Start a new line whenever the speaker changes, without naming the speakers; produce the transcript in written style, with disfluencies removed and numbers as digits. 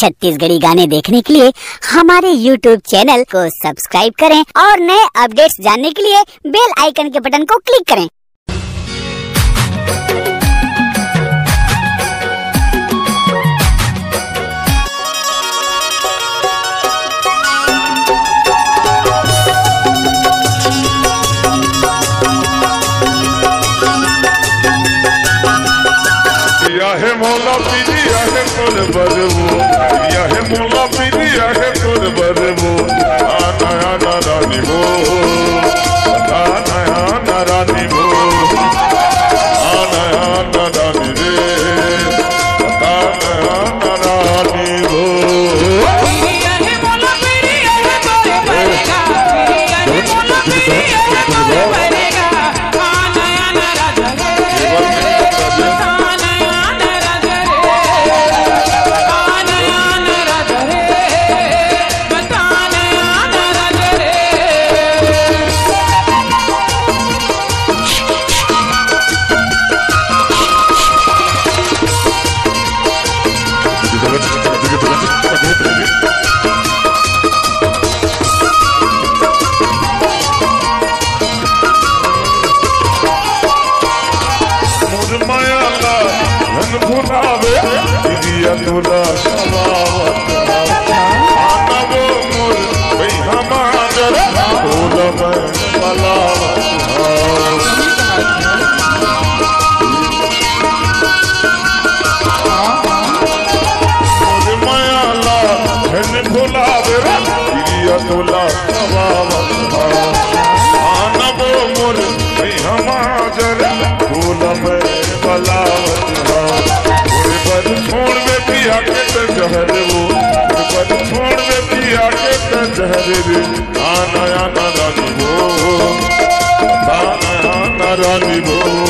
छत्तीसगढ़ी गाने देखने के लिए हमारे YouTube चैनल को सब्सक्राइब करें और नए अपडेट्स जानने के लिए बेल आइकन के बटन को क्लिक करें।
है मौला पीरिया है तोर बरबो, या है मौला पीरिया है तोर बरबो, आना आना रानी हो, आना आना रानी हो, आना आना रानी रे, आना आना रानी हो।
पीरिया है मौला पीरिया है तोर बरेगा, पीरिया है मौला पीरिया है तोर बरेगा, आना आना राजा रे।
भुलावे दिया तुला आना वो मोर भाई हमार फूल में पलावत मोर मायाला धन भुलावे दिया तुला आना वो मोर भाई हमार फूल में पलावत छोड़ में पिया के जहर वो छोड़ में पिया के जहर रे, आना आना रानी वो, आना आना रानी वो।